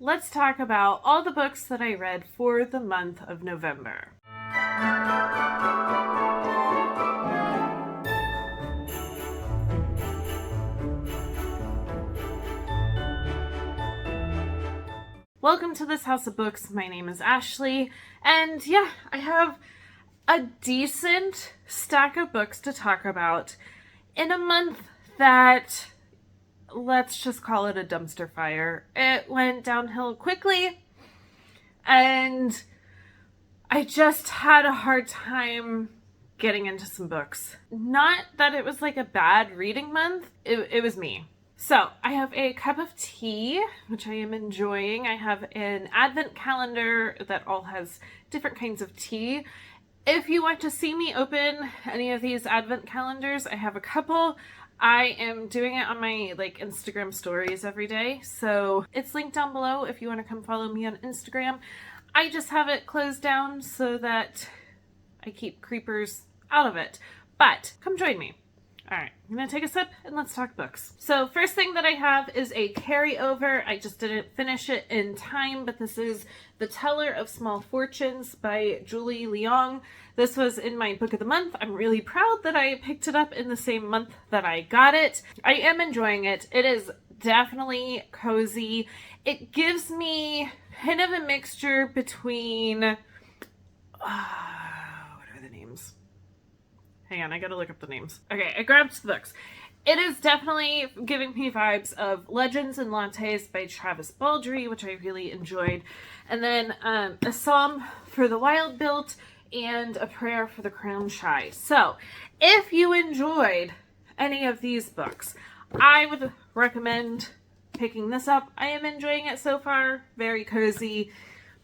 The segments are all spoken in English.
let's talk about all the books that I read for the month of November. Welcome to this House of Books. My name is Ashley, and yeah, I have a decent stack of books to talk about in a month that, let's just call it a dumpster fire. It went downhill quickly, and I just had a hard time getting into some books. Not that it was like a bad reading month, it was me. So I have a cup of tea, which I am enjoying. I have an advent calendar that all has different kinds of tea. If you want to see me open any of these advent calendars, I have a couple. I am doing it on my Instagram stories every day, so it's linked down below if you want to come follow me on Instagram. I just have it closed down so that I keep creepers out of it. But come join me. All right, I'm gonna take a sip and let's talk books. So first thing that I have is a carryover. I just didn't finish it in time, but this is The Teller of Small Fortunes by Julie Leong. This was in my book of the month. I'm really proud that I picked it up in the same month that I got it. I am enjoying it. It is definitely cozy. It gives me kind of a mixture between, what are the names? Hang on, I gotta look up the names. Okay, I grabbed the books. It is definitely giving me vibes of Legends and Lattes by Travis Baldree, which I really enjoyed. And then A Psalm for the Wild Built and A Prayer for the Crown Shy. So, if you enjoyed any of these books, I would recommend picking this up. I am enjoying it so far. Very cozy,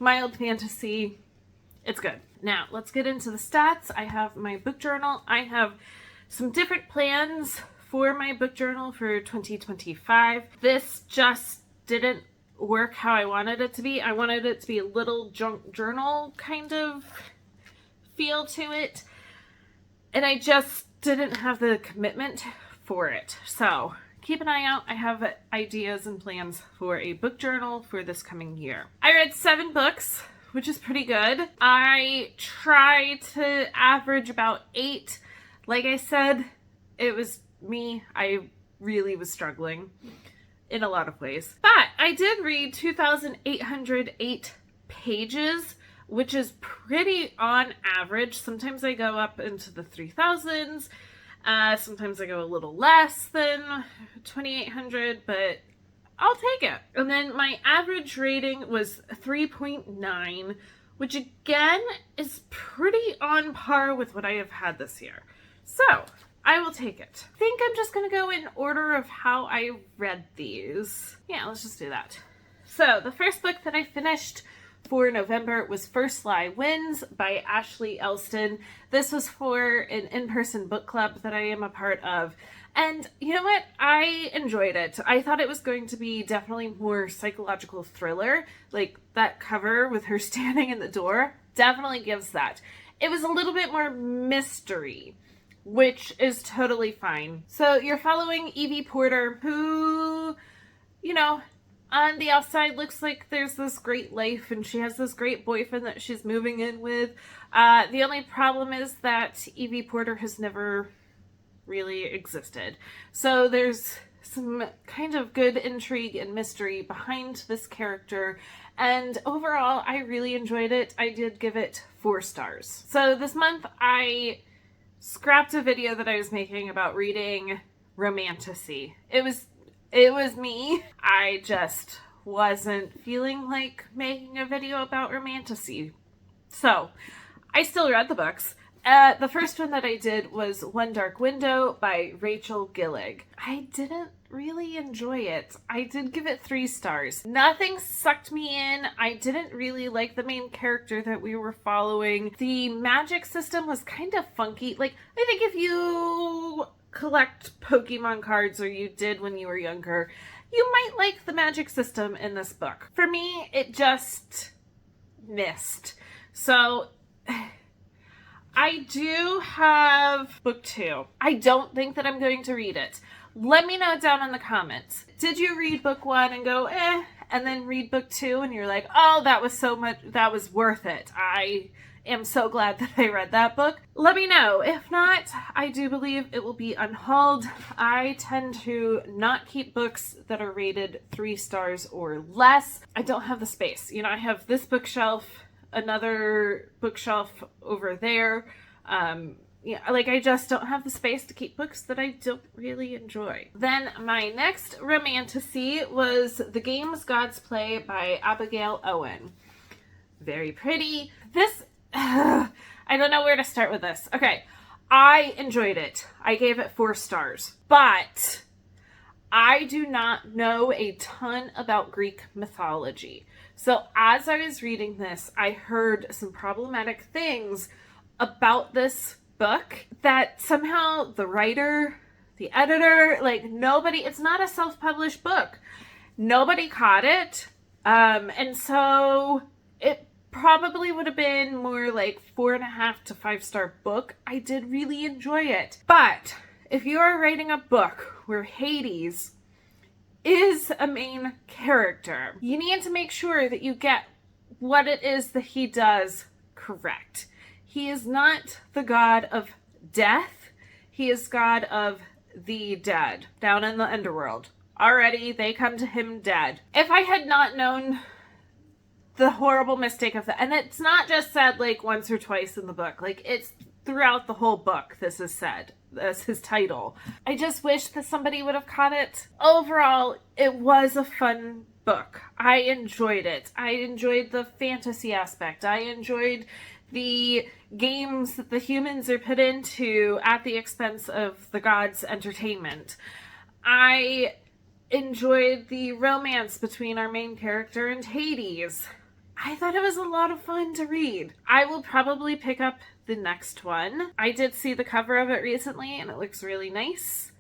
mild fantasy. It's good. Now, let's get into the stats. I have my book journal. I have some different plans for my book journal for 2025. This just didn't work how I wanted it to be. I wanted it to be a little junk journal kind of feel to it, and I just didn't have the commitment for it. So keep an eye out. I have ideas and plans for a book journal for this coming year. I read 7 books, which is pretty good. I try to average about 8. Like I said, it was me. I really was struggling in a lot of ways. But I did read 2,808 pages, which is pretty on average. Sometimes I go up into the 3,000s. Sometimes I go a little less than 2,800, but I'll take it. And then my average rating was 3.9, which again is pretty on par with what I have had this year. So I will take it. I think I'm just going to go in order of how I read these. Yeah, let's just do that. So the first book that I finished for November was First Lie Wins by Ashley Elston. This was for an in-person book club that I am a part of. And you know what? I enjoyed it. I thought it was going to be definitely more psychological thriller. Like that cover with her standing in the door definitely gives that. It was a little bit more mystery, which is totally fine. So you're following Evie Porter, who, on the outside looks like there's this great life and she has this great boyfriend that she's moving in with. The only problem is that Evie Porter has never really existed. So there's some kind of good intrigue and mystery behind this character, and overall I really enjoyed it. I did give it 4 stars. So this month I scrapped a video that I was making about reading romantasy. It was me. I just wasn't feeling like making a video about romantasy. So I still read the books. The first one that I did was One Dark Window by Rachel Gillig. I didn't really enjoy it. I did give it 3 stars. Nothing sucked me in. I didn't really like the main character that we were following. The magic system was kind of funky. I think if you collect Pokemon cards, or you did when you were younger, you might like the magic system in this book. For me, it just missed. So I do have book 2. I don't think that I'm going to read it. Let me know down in the comments. Did you read book 1 and go, and then read book 2 and you're like, oh, that was worth it. I am so glad that I read that book. Let me know. If not, I do believe it will be unhauled. I tend to not keep books that are rated 3 stars or less. I don't have the space. You know, I have this bookshelf, another bookshelf over there. Yeah, like I just don't have the space to keep books that I don't really enjoy. Then my next romantasy was The Games Gods Play by Abigail Owen. Very pretty. This, I don't know where to start with this. Okay, I enjoyed it. I gave it 4 stars. But I do not know a ton about Greek mythology. So as I was reading this, I heard some problematic things about this book that somehow the writer, the editor, like nobody, it's not a self-published book. Nobody caught it. And so it probably would have been more like 4.5 to 5-star book. I did really enjoy it. But if you are writing a book where Hades is a main character, you need to make sure that you get what it is that he does correct. He is not the god of death. He is god of the dead down in the underworld. Already, they come to him dead. If I had not known the horrible mistake of that, and it's not just said like once or twice in the book, like it's throughout the whole book this is said as his title. I just wish that somebody would have caught it. Overall, it was a fun book. I enjoyed it. I enjoyed the fantasy aspect. I enjoyed the games that the humans are put into at the expense of the gods' entertainment. I enjoyed the romance between our main character and Hades. I thought it was a lot of fun to read. I will probably pick up the next one. I did see the cover of it recently and it looks really nice.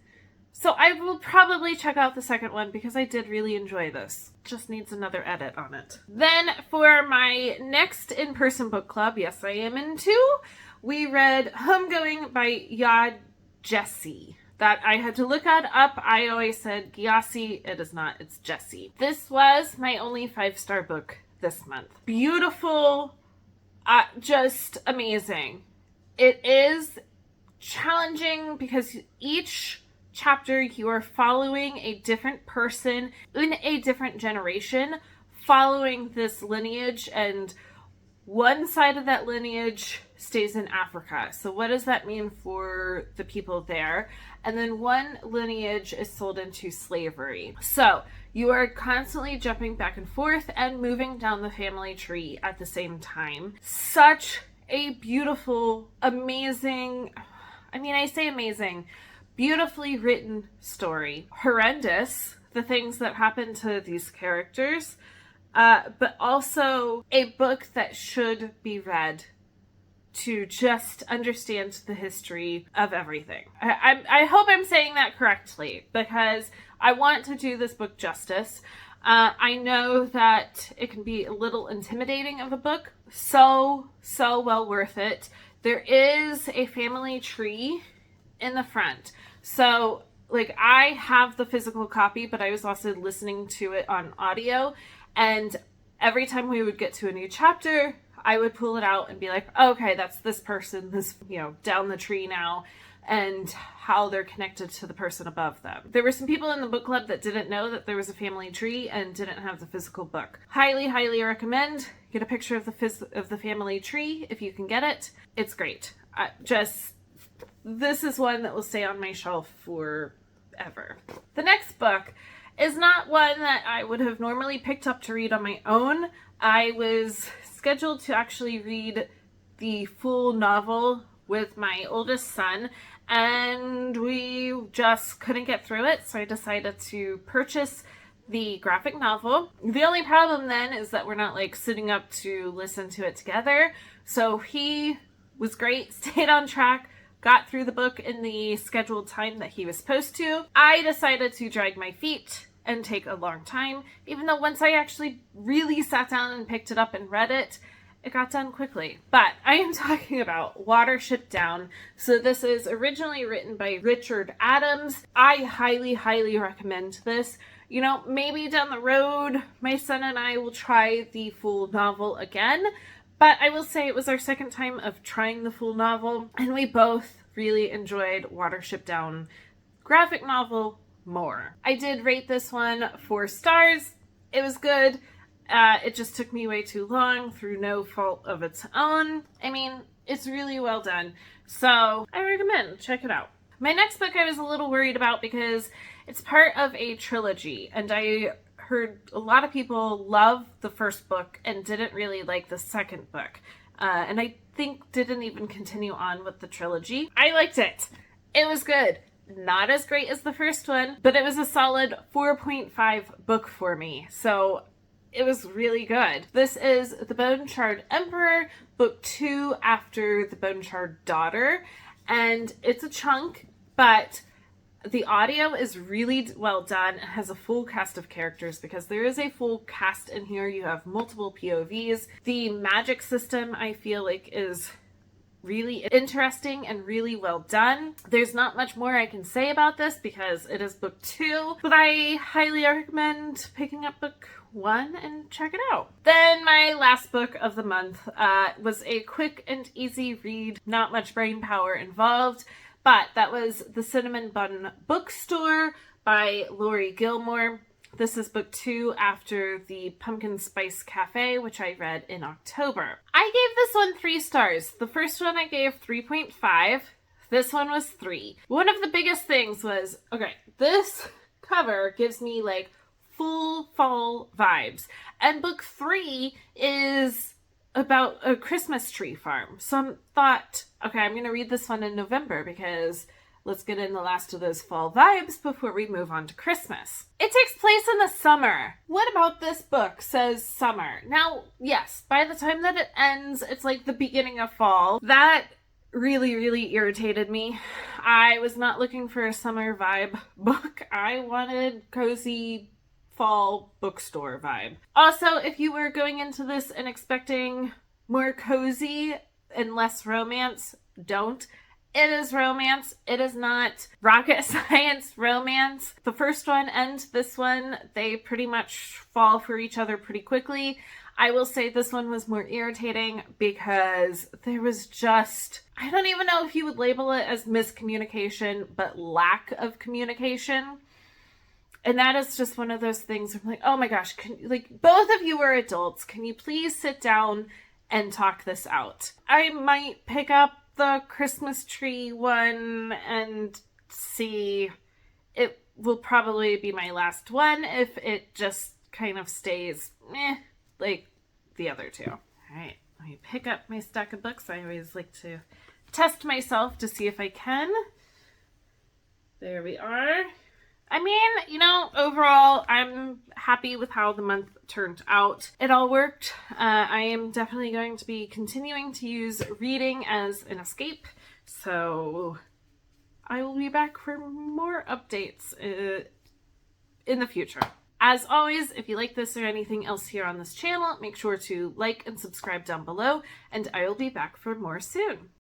So I will probably check out the second one because I did really enjoy this. Just needs another edit on it. Then for my next in-person book club, yes I am in 2, we read Homegoing by Yad Jessie. That I had to look at up. I always said Gyasi. It is not. It's Jessie. This was my only 5-star book this month. Beautiful. Just amazing. It is challenging because each chapter you are following a different person in a different generation, following this lineage, and one side of that lineage stays in Africa. So what does that mean for the people there? And then one lineage is sold into slavery. So you are constantly jumping back and forth and moving down the family tree at the same time. Such a beautiful, amazing, I say amazing, beautifully written story. Horrendous, the things that happen to these characters, but also a book that should be read to just understand the history of everything. I hope I'm saying that correctly because I want to do this book justice. I know that it can be a little intimidating of a book. So well worth it. There is a family tree in the front. So, like, I have the physical copy, but I was also listening to it on audio. And every time we would get to a new chapter, I would pull it out and be like, okay, that's this person, this, down the tree now, and how they're connected to the person above them. There were some people in the book club that didn't know that there was a family tree and didn't have the physical book. Highly, highly recommend. Get a picture of the family tree if you can get it. It's great. This is one that will stay on my shelf forever. The next book is not one that I would have normally picked up to read on my own. I was scheduled to actually read the full novel with my oldest son, and we just couldn't get through it, so I decided to purchase the graphic novel. The only problem then is that we're not like sitting up to listen to it together, so he was great, stayed on track, got through the book in the scheduled time that he was supposed to. I decided to drag my feet and take a long time, even though once I actually really sat down and picked it up and read it, it got done quickly. But I am talking about Watership Down. So this is originally written by Richard Adams. I highly, highly recommend this. You know, maybe down the road, my son and I will try the full novel again. But I will say it was our second time of trying the full novel, and we both really enjoyed Watership Down graphic novel more. I did rate this one 4 stars. It was good. It just took me way too long through no fault of its own. I mean, it's really well done. So I recommend, check it out. My next book I was a little worried about because it's part of a trilogy, and I heard a lot of people love the first book and didn't really like the second book. And I think didn't even continue on with the trilogy. I liked it. It was good. Not as great as the first one, but it was a solid 4.5 book for me. So it was really good. This is The Bone Charred Emperor, book 2 after The Bone Charred Daughter. And it's a chunk, but the audio is really well done. It has a full cast of characters because there is a full cast in here. You have multiple POVs. The magic system, I feel like, is really interesting and really well done. There's not much more I can say about this because it is book 2, but I highly recommend picking up book 1 and check it out. Then my last book of the month was a quick and easy read, not much brain power involved, but that was The Cinnamon Bun Bookstore by Lori Gilmore. This is book 2 after the Pumpkin Spice Cafe, which I read in October. I gave this one 3 stars. The first one I gave 3.5. This one was 3. One of the biggest things was, okay, this cover gives me like full fall vibes. And book 3 is about a Christmas tree farm. So I thought, okay, I'm going to read this one in November because let's get in the last of those fall vibes before we move on to Christmas. It takes place in the summer. What about this book says summer? Now, yes, by the time that it ends, it's like the beginning of fall. That really, really irritated me. I was not looking for a summer vibe book. I wanted cozy fall bookstore vibe. Also, if you were going into this and expecting more cozy and less romance, don't. It is romance. It is not rocket science romance. The first one and this one, they pretty much fall for each other pretty quickly. I will say this one was more irritating because there was just, I don't even know if you would label it as miscommunication, but lack of communication. And that is just one of those things where I'm like, oh my gosh, like both of you are adults. Can you please sit down and talk this out? I might pick up the Christmas tree one and see. It will probably be my last one if it just kind of stays like the other two. All right, let me pick up my stack of books. I always like to test myself to see if I can. There we are. I mean, you know, overall, I'm happy with how the month turned out. It all worked. I am definitely going to be continuing to use reading as an escape, so I will be back for more updates in the future. As always, if you like this or anything else here on this channel, make sure to like and subscribe down below, and I will be back for more soon.